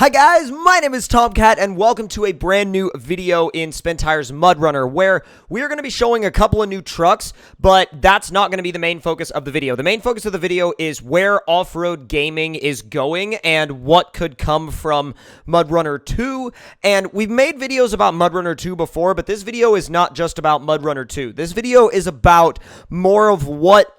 Hi guys, my name is Tomcat and welcome to a brand new video in Spintire's MudRunner where we are going to be showing a couple of new trucks, but that's not going to be the main focus of the video. The main focus of the video is where off-road gaming is going and what could come from MudRunner 2, and we've made videos about MudRunner 2 before, but this video is not just about MudRunner 2. This video is about more what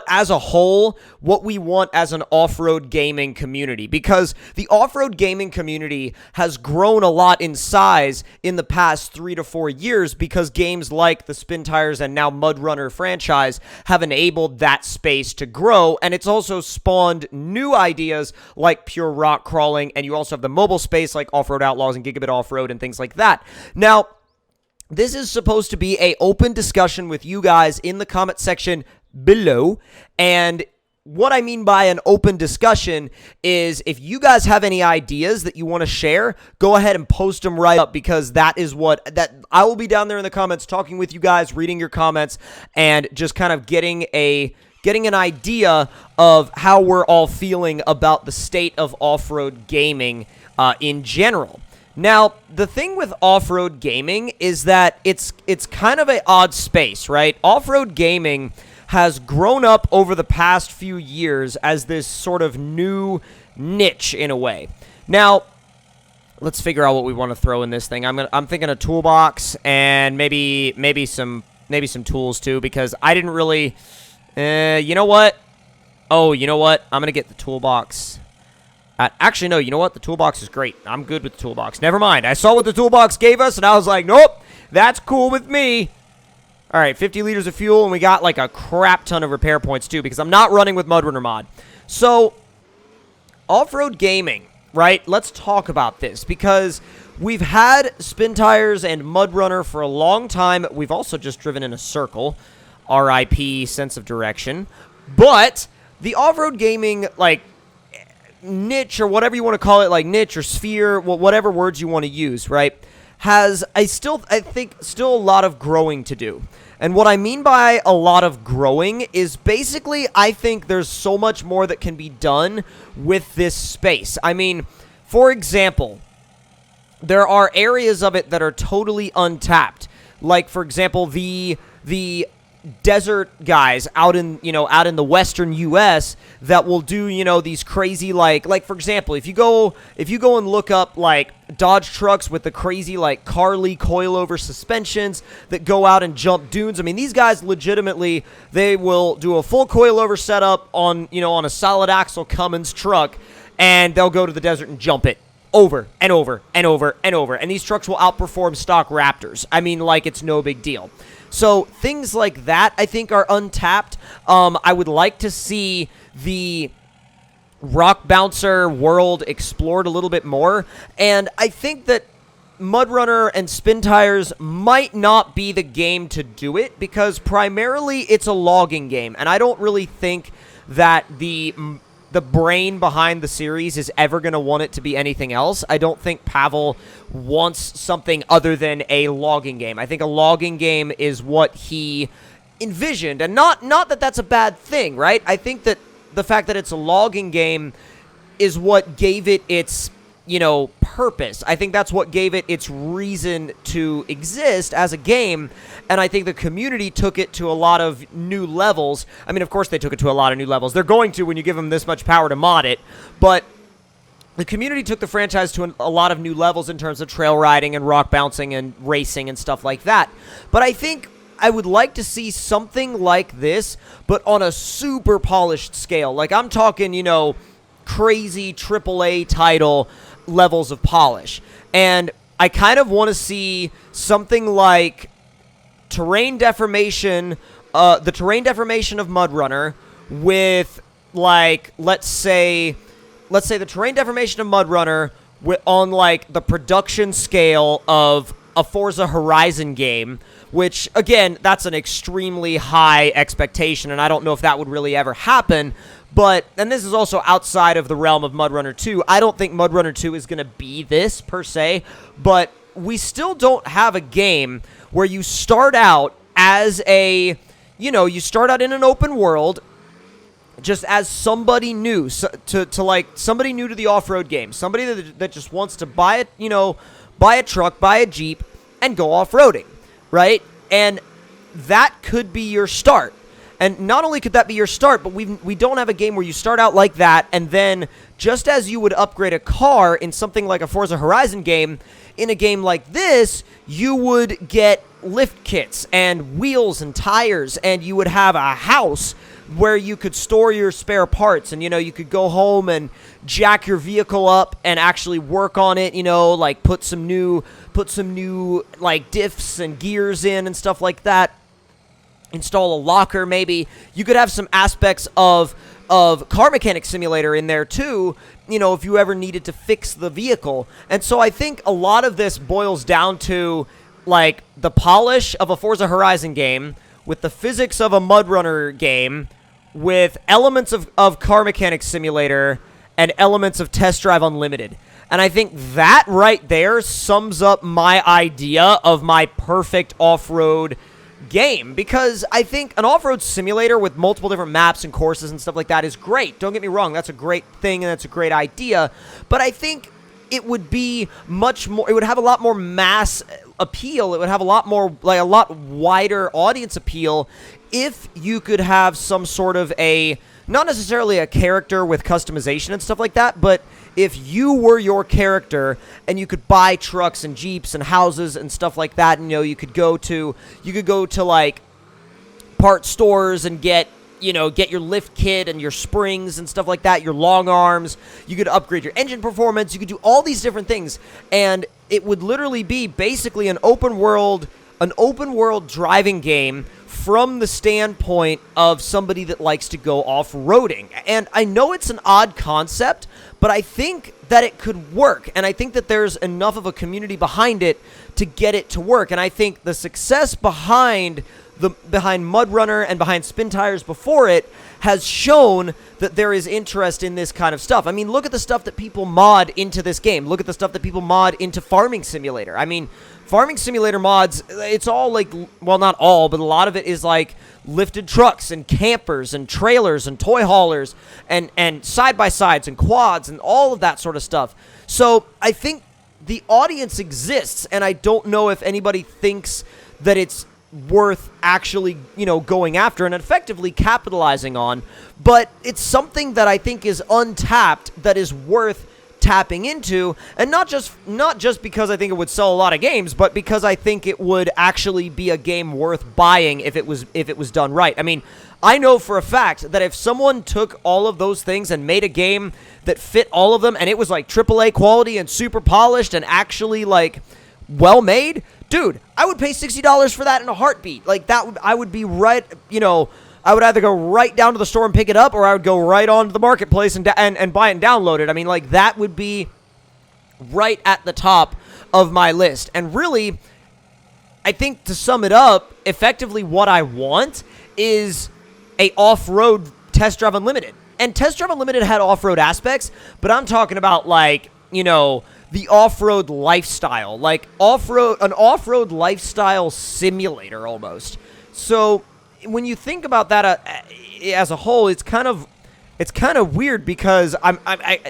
as a whole, what we want as an off-road gaming community, because the off-road gaming community has grown a lot in size in the past 3 to 4 years because games like the Spintires and now MudRunner franchise have enabled that space to grow, and it's also spawned new ideas like pure rock crawling, and you also have the mobile space like Off-Road Outlaws and Gigabit Off-Road and things like that. Now, this is supposed to be an open discussion with you guys in the comment section below, and what I mean by an open discussion is if you guys have any ideas that you want to share, go ahead and post them right up, because that is I will be down there in the comments talking with you guys, reading your comments, and just kind of getting an idea of how we're all feeling about the state of off-road gaming in general. Now, the thing with off-road gaming is that it's kind of an odd space, right? Off-road gaming has grown up over the past few years as this sort of new niche in a way. Now, let's figure out what we want to throw in this thing. I'm thinking a toolbox and maybe some tools too, because I didn't really you know what? Oh, you know what? I'm going to get the toolbox. Actually, no, you know what? The toolbox is great. I'm good with the toolbox. Never mind. I saw what the toolbox gave us, and I was like, nope, that's cool with me. All right, 50 liters of fuel, and we got like a crap ton of repair points too, because I'm not running with MudRunner mod. So, off-road gaming, right? Let's talk about this, because we've had Spintires and MudRunner for a long time. We've also just driven in a circle. RIP, sense of direction. But the off-road gaming, like, niche, or whatever you want to call it, like niche or sphere, whatever words you want to use, right, has, I think, still a lot of growing to do. And what I mean by a lot of growing is basically I think there's so much more that can be done with this space. I mean, for example, there are areas of it that are totally untapped. Like, for example, the desert guys out in the western US that will do, these crazy like for example, if you go and look up like Dodge trucks with the crazy like Carly coilover suspensions that go out and jump dunes. I mean, these guys legitimately, they will do a full coilover setup on a solid axle Cummins truck, and they'll go to the desert and jump it over and over and over and over, and these trucks will outperform stock Raptors. I mean, like, it's no big deal. So things like that, I think, are untapped. I would like to see the rock bouncer world explored a little bit more, and I think that MudRunner and Spintires might not be the game to do it, because primarily it's a logging game, and I don't really think that the brain behind the series is ever going to want it to be anything else. I don't think Pavel wants something other than a logging game. I think a logging game is what he envisioned, and not that that's a bad thing, right? I think that the fact that it's a logging game is what gave it its, purpose. I think that's what gave it its reason to exist as a game, and I think the community took it to a lot of new levels. I mean, of course they took it to a lot of new levels. They're going to when you give them this much power to mod it, but the community took the franchise to a lot of new levels in terms of trail riding and rock bouncing and racing and stuff like that. But I think I would like to see something like this, but on a super polished scale. Like, I'm talking, crazy AAA title levels of polish. And I kind of want to see something like terrain deformation, the terrain deformation of MudRunner with, like, let's say the terrain deformation of MudRunner on, like, the production scale of a Forza Horizon game, which, again, that's an extremely high expectation, and I don't know if that would really ever happen. But, and this is also outside of the realm of MudRunner 2, I don't think MudRunner 2 is going to be this, per se, but we still don't have a game where you start out as you start out in an open world, just as somebody new, to like somebody new to the off-road game, somebody that just wants to buy it, buy a truck, buy a Jeep, and go off-roading, right? And that could be your start. And not only could that be your start, but we don't have a game where you start out like that, and then just as you would upgrade a car in something like a Forza Horizon game, in a game like this, you would get lift kits and wheels and tires, and you would have a house where you could store your spare parts, and you could go home and jack your vehicle up and actually work on it, like put some new like diffs and gears in and stuff like that. Install a locker, maybe. You could have some aspects of Car Mechanic Simulator in there too, if you ever needed to fix the vehicle. And so I think a lot of this boils down to like the polish of a Forza Horizon game with the physics of a MudRunner game with elements of Car Mechanic Simulator and elements of Test Drive Unlimited. And I think that right there sums up my idea of my perfect off-road game, because I think an off-road simulator with multiple different maps and courses and stuff like that is great. Don't get me wrong, that's a great thing and that's a great idea, but I think it would be much more, it would have a lot more mass appeal, it would have a lot more, like a lot wider audience appeal if you could have some sort of a, not necessarily a character with customization and stuff like that, but if you were your character and you could buy trucks and Jeeps and houses and stuff like that, and you could go to like part stores and get your lift kit and your springs and stuff like that, your long arms, you could upgrade your engine performance, you could do all these different things, and it would literally be basically an open world driving game from the standpoint of somebody that likes to go off-roading. And I know it's an odd concept, but I think that it could work, and I think that there's enough of a community behind it to get it to work. And I think the success behind MudRunner and behind Spin Tires before it has shown that there is interest in this kind of stuff. I mean, look at the stuff that people mod into this game. Look at the stuff that people mod into Farming Simulator. I mean, Farming Simulator mods, it's all like, well, not all, but a lot of it is like lifted trucks and campers and trailers and toy haulers and side-by-sides and quads and all of that sort of stuff. So I think the audience exists, and I don't know if anybody thinks that it's worth actually, going after and effectively capitalizing on, but it's something that I think is untapped, that is worth tapping into, and not just because I think it would sell a lot of games, but because I think it would actually be a game worth buying if it was done right. I mean, I know for a fact that if someone took all of those things and made a game that fit all of them, and it was like AAA quality and super polished and actually like well made, dude, I would pay $60 for that in a heartbeat. Like I would be right, I would either go right down to the store and pick it up, or I would go right onto the marketplace and buy it and download it. I mean, like, that would be right at the top of my list. And really, I think to sum it up, effectively what I want is a off-road Test Drive Unlimited. And Test Drive Unlimited had off-road aspects, but I'm talking about, like, the off-road lifestyle. Like, an off-road lifestyle simulator, almost. So when you think about that as a whole, it's kind of weird, because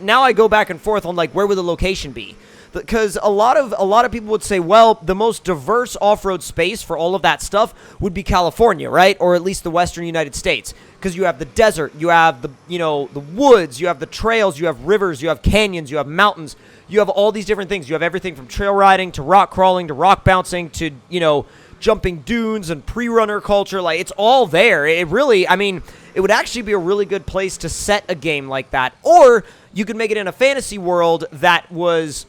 now I go back and forth on like where would the location be, because a lot of people would say, well, the most diverse off-road space for all of that stuff would be California, right, or at least the Western United States, because you have the desert, you have the the woods, you have the trails, you have rivers, you have canyons, you have mountains, you have all these different things. You have everything from trail riding to rock crawling to rock bouncing to jumping dunes and pre-runner culture. Like, it's all there. It really, I mean, it would actually be a really good place to set a game like that. Or you could make it in a fantasy world that was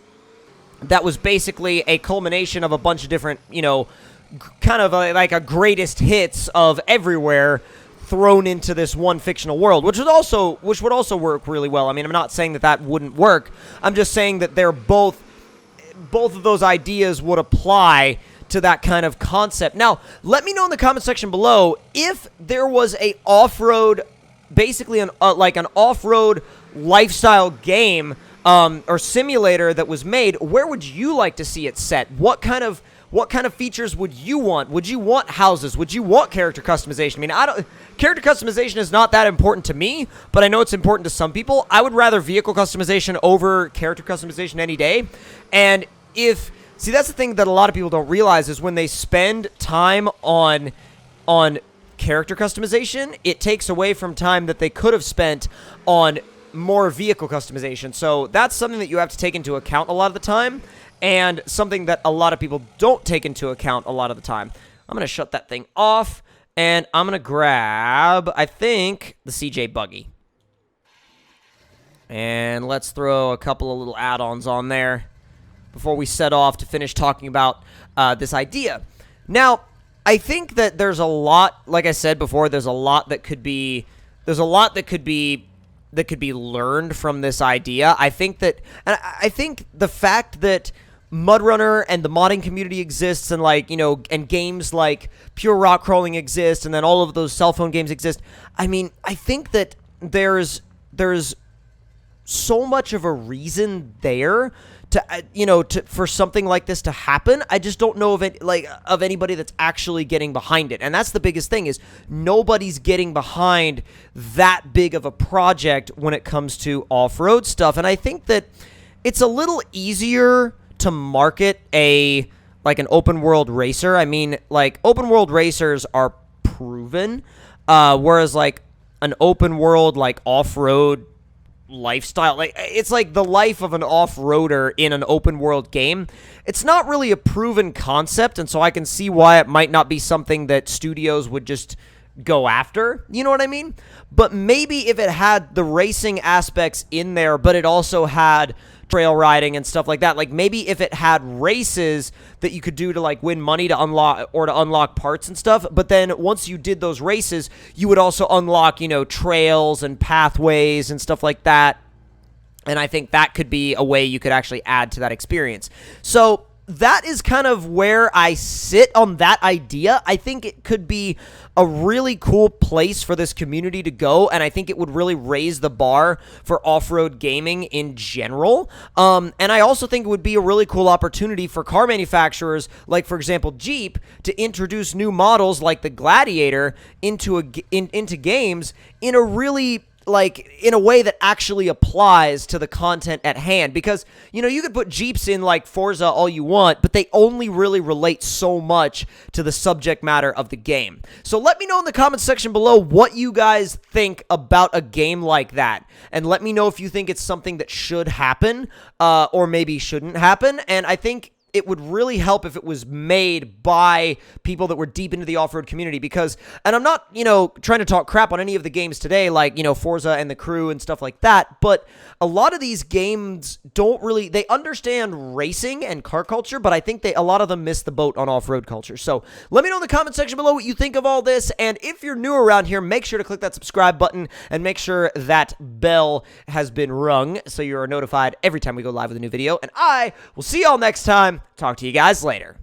basically a culmination of a bunch of different, kind of like a greatest hits of everywhere thrown into this one fictional world, which would also work really well. I mean, I'm not saying that wouldn't work. I'm just saying that they're both of those ideas would apply to that kind of concept. Now, let me know in the comment section below if there was a off-road, basically an off-road lifestyle game or simulator that was made. Where would you like to see it set? What kind of what kind of features would you want? Would you want houses? Would you want character customization? I mean, character customization is not that important to me, but I know it's important to some people. I would rather vehicle customization over character customization any day. And see, that's the thing that a lot of people don't realize is when they spend time on character customization, it takes away from time that they could have spent on more vehicle customization. So that's something that you have to take into account a lot of the time, and something that a lot of people don't take into account a lot of the time. I'm going to shut that thing off, and I'm going to grab, I think, the CJ buggy. And let's throw a couple of little add-ons on there before we set off to finish talking about this idea. Now, I think that there's a lot, like I said before, there's a lot that could be learned from this idea. I think that, and I think the fact that MudRunner and the modding community exists, and like, you know, and games like Pure Rock Crawling exist, and then all of those cell phone games exist. I mean, I think that there's so much of a reason there to for something like this to happen. I just don't know of anybody that's actually getting behind it. And that's the biggest thing, is nobody's getting behind that big of a project when it comes to off-road stuff. And I think that it's a little easier to market an open world racer. I mean, like, open world racers are proven, whereas like an open world, like, off-road lifestyle, like, it's like the life of an off-roader in an open world game. It's not really a proven concept, and so I can see why it might not be something that studios would just go after, you know what I mean? But maybe if it had the racing aspects in there, but it also had trail riding and stuff like that, like maybe if it had races that you could do to like win money to unlock parts and stuff, but then once you did those races, you would also unlock, you know, trails and pathways and stuff like that. And I think that could be a way you could actually add to that experience. So that is kind of where I sit on that idea. I think it could be a really cool place for this community to go, and I think it would really raise the bar for off-road gaming in general. And I also think it would be a really cool opportunity for car manufacturers, like, for example, Jeep, to introduce new models like the Gladiator into games in a really, like, in a way that actually applies to the content at hand. Because, you know, you could put Jeeps in, like, Forza all you want, but they only really relate so much to the subject matter of the game. So let me know in the comments section below what you guys think about a game like that. And let me know if you think it's something that should happen, or maybe shouldn't happen. And I think it would really help if it was made by people that were deep into the off-road community, because, and I'm not, you know, trying to talk crap on any of the games today, like, you know, Forza and the Crew and stuff like that, but a lot of these games don't really, they understand racing and car culture, but I think a lot of them miss the boat on off-road culture. So let me know in the comment section below what you think of all this, and if you're new around here, make sure to click that subscribe button and make sure that bell has been rung so you're notified every time we go live with a new video, and I will see y'all next time. Talk to you guys later.